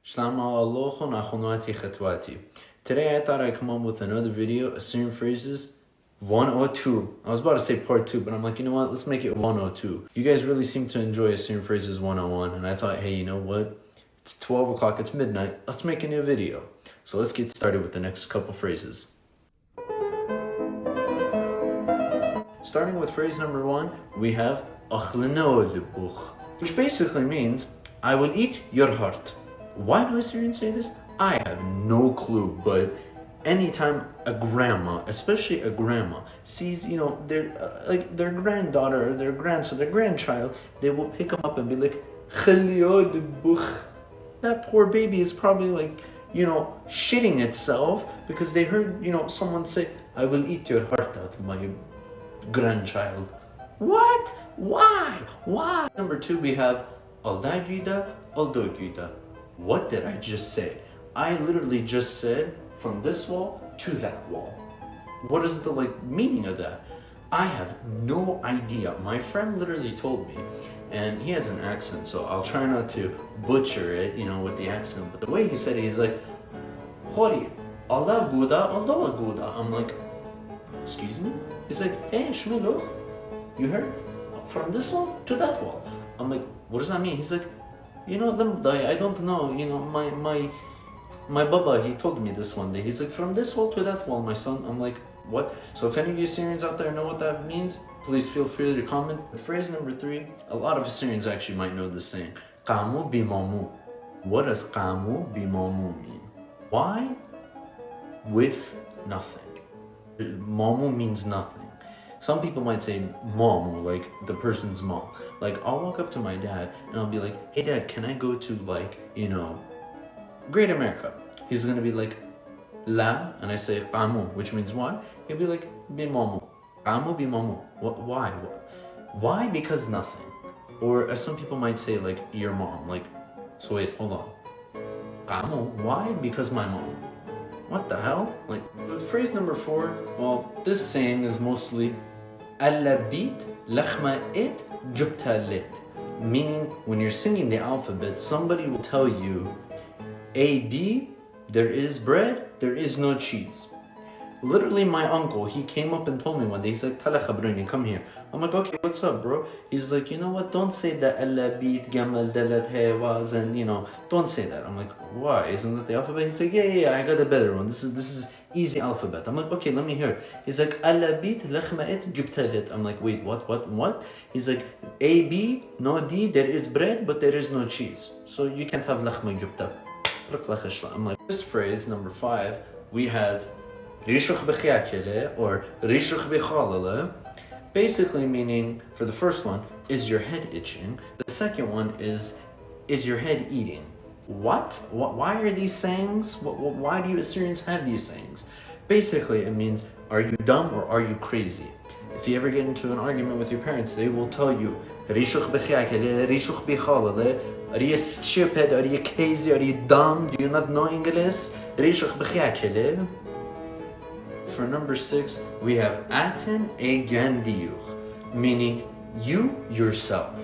Today I thought I'd come up with another video, Assyrian Phrases 102. I was about to say part 2, but I'm like, you know what, let's make it 102. You guys really seem to enjoy Assyrian Phrases 101, and I thought, hey, you know what? It's 12 o'clock, it's midnight, let's make a new video. So let's get started with the next couple phrases. Starting with phrase number 1, we have which basically means, I will eat your heart. Why do Assyrians say this? I have no clue, but anytime a grandma, especially a grandma, sees, their granddaughter or their grandson, their grandchild, they will pick them up and be like, that poor baby is probably like, shitting itself because they heard, someone say, I will eat your heart out, my grandchild. What? Why? Number 2, we have Aldagida, Aldogida. What did I just say? I literally just said from this wall to that wall. What is the meaning of that? I have no idea. My friend literally told me, and he has an accent, so I'll try not to butcher it, with the accent. But the way he said it, he's like, Hori, Allah Guda, Allah Guda. I'm like, excuse me? He's like, hey, Shmiluch, you heard? From this wall to that wall. I'm like, what does that mean? He's like, I don't know, my baba, he told me this one day. He's like, from this wall to that wall, my son. I'm like, what? So if any of you Assyrians out there know what that means, please feel free to comment. Phrase number 3, a lot of Assyrians actually might know this saying. Qamu bimamu. What does qamu bimamu mean? Why? With nothing. Mamu means nothing. Some people might say mamu, like the person's mom. Like, I'll walk up to my dad and I'll be like, hey dad, can I go to Great America? He's gonna be like, la, and I say qamu, which means what? He'll be like, bimamu. Qamu bimamu. Why? Why? Because nothing. Or as some people might say, like, your mom. Like, so wait, hold on. Qamu, why? Because my mom. What the hell? Like, phrase number 4, well, this saying is mostly Allabit lakhma it jubta lit. Meaning, when you're singing the alphabet, somebody will tell you, A, B, there is bread, there is no cheese. Literally, my uncle, he came up and told me one day, he's like, Tala khabruni, come here. I'm like, okay, what's up, bro? He's like, you know what, don't say that Allabit gamal dalat hewaz, and don't say that. I'm like, why? Isn't that the alphabet? He's like, yeah, I got a better one. This is easy alphabet. I'm like, okay, let me hear it. He's like, Allabit lakhma it jubta lit. I'm like, wait, what? He's like, A, B, no D, there is bread, but there is no cheese. So you can't have lakhma jubta. I'm like, this phrase, number 5, we have Rishuch b'chiakele or Rishuch b'chalele, basically meaning, for the first one, is your head itching? The second one is your head eating? What? Why are these sayings? Why do you Assyrians have these sayings? Basically, it means, are you dumb or are you crazy? If you ever get into an argument with your parents, they will tell you, Rishuch b'chiakele, Rishuch b'chalele. Are you stupid? Are you crazy? Are you dumb? Do you not know English? Rishuch b'chiakele. For number 6, we have Aten Egandiyuch, meaning you yourself.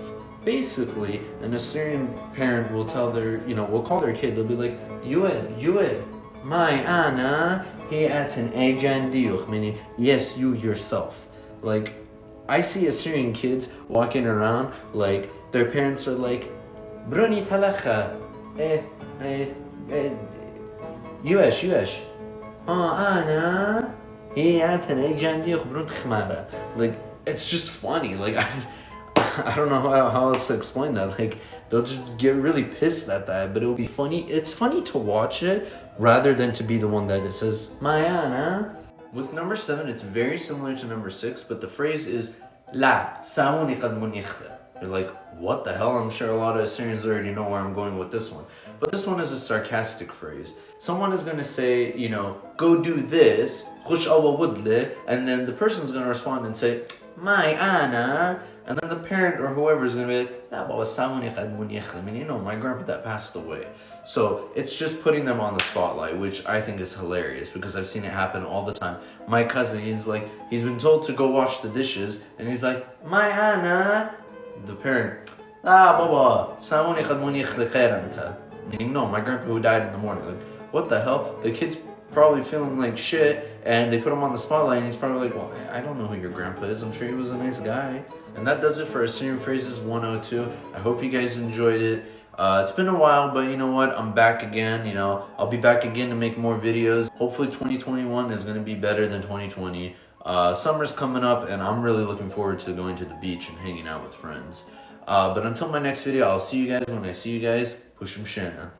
Basically, an Assyrian parent will tell will call their kid, they'll be like, Yuel, Mayana, he Aten Egandiyuch, meaning, yes, you yourself. Like, I see Assyrian kids walking around, like, their parents are like, Bruni talacha, yuesh, Ana. Like, it's just funny. Like, I don't know how else to explain that. Like, they'll just get really pissed at that, but it'll be funny. It's funny to watch it rather than to be the one that it says Mayana. With number 7, it's very similar to number 6, but the phrase is La sauni qad munikhle. You're like, what the hell? I'm sure a lot of Assyrians already know where I'm going with this one. But this one is a sarcastic phrase. Someone is going to say, go do this, and then the person's going to respond and say, my Anna, and then the parent or whoever is going to be like, my grandpa that passed away. So it's just putting them on the spotlight, which I think is hilarious because I've seen it happen all the time. My cousin, he's been told to go wash the dishes, and he's like, my Anna. The parent, Baba, Meaning, no, my grandpa who died in the morning. Like, what the hell? The kid's probably feeling like shit, and they put him on the spotlight, and he's probably like, well, I don't know who your grandpa is. I'm sure he was a nice guy. And that does it for Assyrian Phrases 102. I hope you guys enjoyed it. It's been a while, but you know what? I'm back again. You know, I'll be back again to make more videos. Hopefully 2021 is going to be better than 2020. Summer's coming up, and I'm really looking forward to going to the beach and hanging out with friends. But until my next video, I'll see you guys when I see you guys. Push 'em Shana.